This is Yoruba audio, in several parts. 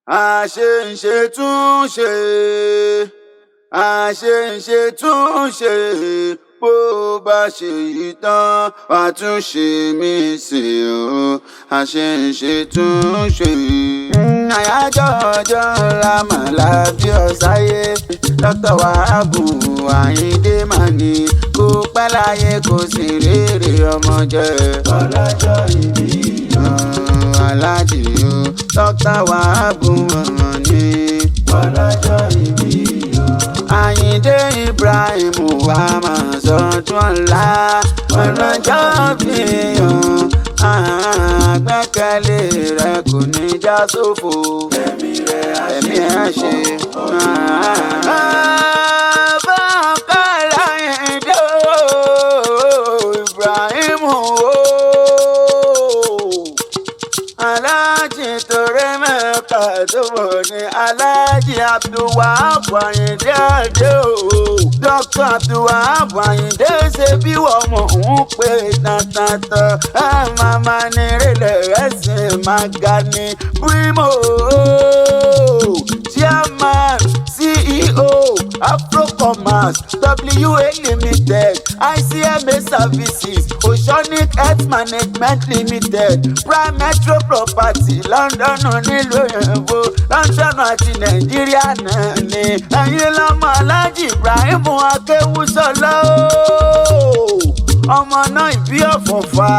àṣeǹṣe túnṣe àṣeǹṣe túnṣe bó bá ṣe yìí tán wà tún ṣe mí sí o àṣeǹṣe túnṣe. àyájọ́ ọjọ́ lámàlà bí ọ̀sáyé Dr. Wahab Ayinde mani kó pẹ́ láyé kó sì rere ọmọ jẹ́ ọlọ́jọ́ ìbí aláàjì o Dr. Wahab mani ọlọ́jọ́ ìbí o. Ayinde Ibrahim wa máa sọdún ọ̀la ọlọ́jọ́ bí àgbẹ́kẹ̀lé rẹ kò ní já sófo ẹ̀mí ẹ̀ ṣe. Báńkàlà Ayinde Ibrahim Aláàjì torí mẹ́ka tó wọ̀ ní Aláàjì Abdulwahab Ayinde Adé o. Dr. Abdulwahab Ayinde ṣe bí wọ́n mọ̀ ń pè tàntàntàn ẹ máa ní ìrẹ̀lẹ̀ ẹ̀sìn máa ga ní Primo Chairman CEO Afrocommerce WA Limited ICMA Services Oceanic Health Management Limited Prime Metro Property London nílùú òyìnbó London àti Nàìjíríà náà ni ẹ̀yin lọ́mọ Aláàjì Ibrahim Akéwúsọlá ọmọ náà ìbí ọ̀fọ̀fà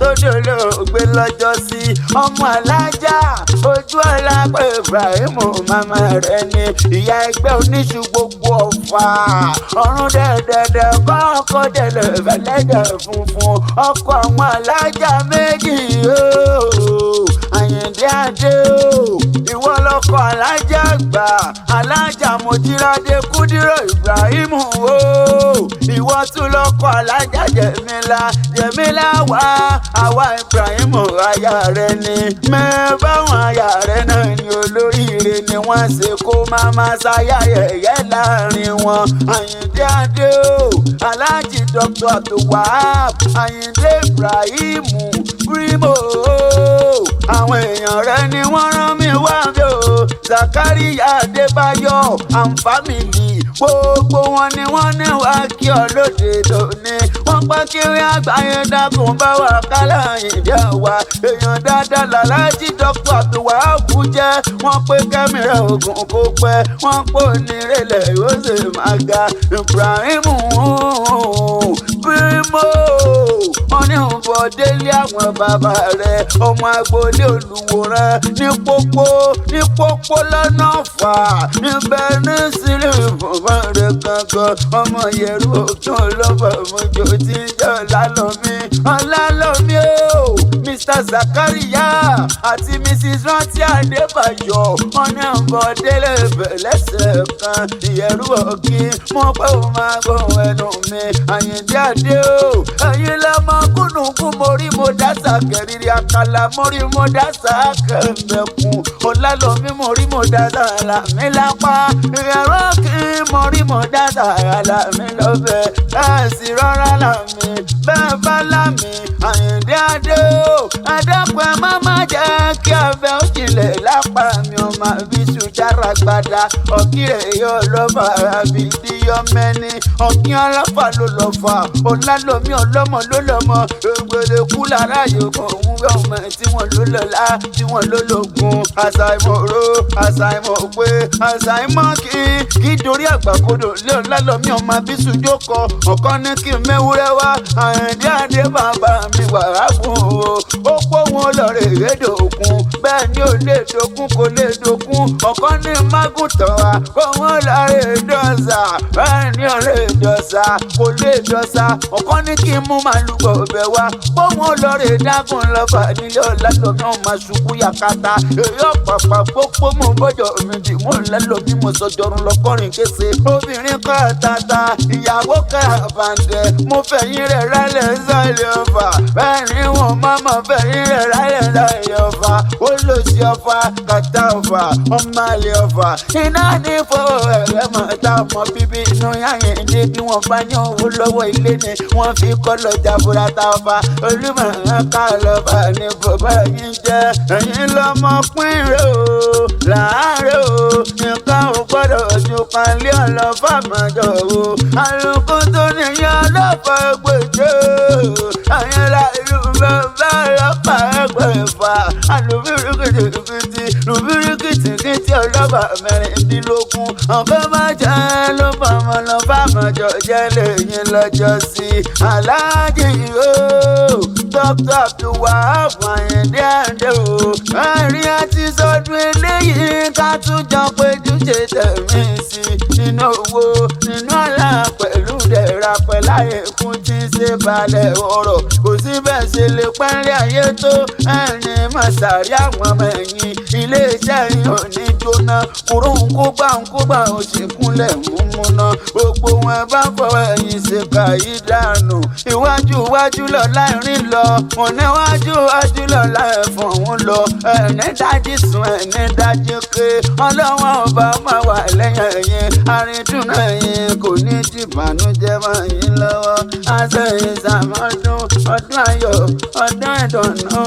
tó dolóògbé lọ́jọ́ sí ọmọ alájà ojú ọ̀la pé Ibrahim màmá rẹ̀ ni ìyá ẹgbẹ́ oníṣu gbogbo ọ̀fà ọ̀run dẹ̀dẹ̀dẹ̀ kọ́ ọkọ̀ dẹ̀lẹ̀ fẹ̀lẹ́dẹ̀ funfun ọkọ̀ àwọn alájà méjì Ayinde Adé ìwọ lọkọ alájà àgbà alájà Mojírádé Kúdírọ̀ Ibrahim ìwọ tún lọkọ alájà Jẹ̀mílà wá àwa Ibrahim aya rẹ ni mẹ́bàwọn aya rẹ náà ni olóríire ni wọ́n ṣe kó máa ṣayẹyẹ láàrin wọn. Ayinde Adé Aláàjì Dr. Abdulwahab Ayinde Ibrahim Primo àwọn èèyàn rẹ ni wọ́n rán mi wá bí o Zakaria Adébáyọ̀ and family gbogbo wọn ni wọ́n ní wá kí ọ lóde lónìí wọ́n pa kiri àgbáyé dákun bá wà kálá Ayinde wa èèyàn dáadáa làlájì Dr. Abdulwahab jẹ́ wọ́n pé kẹ́mìrẹ́ ogun kó pẹ́ wọ́n pò nírẹ̀lẹ̀ yóò sì máa ga Ibrahim Primo wọ́n ní bọ̀ délé àwọn bàbá rẹ̀ ọmọ agboolé Olúwòrán ní pópó lọ́nà fà níbẹ̀ ní sílẹ̀ ìfọ̀mọ́ rẹ̀ gangan ọmọ yẹ̀rù òkè ọlọ́fà mọ́jọ tí ń jẹ́ Ọlálọ́mí o Mr. Zakaria àti Mrs. Rántí Adébáyọ̀ wọ́n ní bọ̀ délé lẹ́sẹ̀ kan ìyẹ̀rù òkè mọ́ pé ó máa gbọ́ ẹnu mi Ayinde Adé o ẹ̀yin lọ́mọ kúnnùkún mórí mo dásà kẹrìírí àkàlà mórí mo dásà kẹ̀mbẹ̀kùn Ọlálọ́mí mórí mo dásà làmí lápá ìyẹ̀rù òkè mórí mo dásà làmí lọ́bẹ̀ ẹ̀sìn rọ́rá làmí bẹ́ẹ̀ bá làmí Ayinde Adé o ẹ̀dẹ́pẹ́ má jẹ́ kí abẹ́ òjìlẹ̀ lápá mi ò máa fi sùjára gbada ọ̀kìrẹ̀ yóò lọ́fà àbí díyọ́ mẹ́ni ọ̀kìn ọlọ́fà ló lọ́fà Ọlálọ́mí ọlọ́mọ ló lọ́mọ ògbèlè kú lára yòókù òun ọmọ tí wọ́n ló lọ́lá tí wọ́n ló lògùn àṣàìmọ̀ró àṣàìmọ̀pé àṣàìmọ̀ kí dorí àgbàkodò lé Ọlálọ́mí ọmọ abísùjókọ ọ̀kan ní kí n mẹ́wúrẹ́ wá Ayinde Adé bàbá mi Wahab ó pọ̀ wọn lọ́rẹ̀ èdè òkun bẹ́ẹ̀ ni ò lè dókun kò lè dókun ọ̀kan ní mágùntàn wa kó wọn lọ́rẹ̀ dọ́sà bẹ́ẹ̀ ni ò lè dọ́sà kò lè dọ́sà ọ̀kan ní kí n mú màlúù ọbẹ̀ wá kó wọn lọ́rẹ̀ dágùn lọ́fà nílé Ọlálọ́mí ọmọ ṣubú yakata èyí ọ̀pàpà pópó mú bọ́jọ̀ mi dì mú Ọlálọ́mí mo sọjọ́rùn lọ́kọ́rin kése obìnrin kọ́ tata ìyàwó kọ́ àbàǹdẹ̀ mo fẹ̀yìn rẹ̀ rálẹ̀ sálẹ̀ ọ̀fà bẹ́ẹ̀ ni wọn máa fẹ̀yìn rẹ̀ rálẹ̀ sálẹ̀ ọ̀fà ó lọ sí ọ̀fà kàtà ọ̀fà ọmọ àlè ọ̀fà iná ní fọ́ ẹ̀rẹ́ mọ̀ tá ọmọ bíbí inú Ayinde bí wọ́n bá ní owó lọ́wọ́ ilé ni wọ́n fi kọ́ lọ́jà burata ọ̀fà olúmọ̀ ká lọ́fà ní bàbá yín jẹ́ ẹ̀yin lọ́mọ pínrẹ́ o láàárọ̀ o nǹkan ò gbọ́dọ̀ ju kan lé ọlọ́fà mọ́jọ o àlùkò tó níyàn lọ́fà gbèjò àyẹ̀lá ìlú bàbá ọlọ́pàá ẹgbẹ̀fà àlùbírìkìtì rùbírìkìtì ọlọ́fà mẹ́rìndínlógún ọ̀gá máa jẹ́ ló fọmọ lọ́fà mọ́jọ jẹ́ lẹ́yìn lọ́jọ́ sí aláàjì o dókítà tó wà fàyẹ̀dé àdé o ẹ̀rín àti sọdún eléyìí ká tún jọ péjú ṣe tẹ̀mí sí nínú owó nínú ọ̀la pẹ̀lú dẹ̀ra pẹ̀láyé kún tí ń ṣe balẹ̀ ọ̀rọ̀ kò sí bẹ́ẹ̀ ṣe lè pẹ́ńlẹ̀ ayé tó ẹ̀rín mọ̀sàrí àwọn ọmọ ẹ̀yìn iléeṣẹ́ yìí ò ní jóná kúrò ń kó gbà ó sì kúnlẹ̀ múmúná gbogbo wọn bá fọwọ́ ẹ̀yìn ṣe kàyí dànù iwájú lọ láìrín lọ wọn níwájú lọ láìfọ̀n wọn lọ ẹni dájú sùn ẹni dájú ké ọlọ́wọ́n ọba máa wà lẹ́yìn ẹ̀yìn àrídùn ẹ̀yìn kò ní tìbànújẹ́ mọ́ yín lọ́wọ́ àṣẹyìn sàmọ́dún ọdún ayọ̀ ọdún ìdùnnú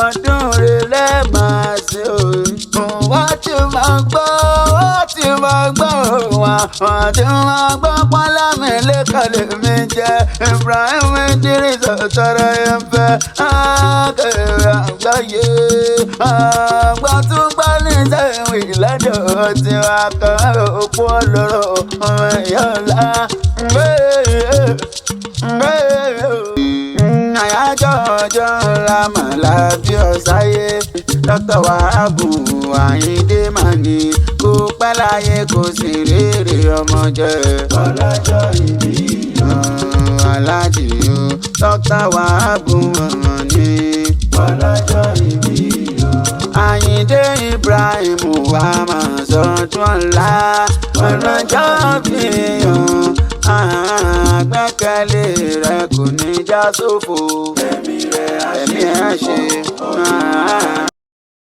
ọdún rẹ̀lẹ́ máa ṣe òògùn wọ́n ti máa gbọ́ wọ́n ti máa gbọ́ pálámì lẹ́kọ̀lẹ́ mi jẹ́ Ibrahim Idris tọrọ yẹn fẹ́ akẹ́rẹ́ àgbáyé àgbàtúgbà ní sẹ́yìn ìlàjọ tí wà kàn òpó ọlọ́rọ̀ ọmọ ìyá ọ̀la àyájọ́ ọjọ́ ńlá màlá bí ọ̀sáyé Dr. Wàhábù Àyìndé màní kó pẹ́ láyé kó sì rere ọmọ jẹ́ ọlọ́jọ́ ìbí aláàjì o Dr. Wàhábù màní ọlọ́jọ́ ìbí Àyìndé Ibrahim wà máa sọdún ọ̀la ọlọ́jọ́ bí àgbẹ́kẹ̀lé rẹ kò ní já sófo ẹ̀mí ẹ̀ ṣe.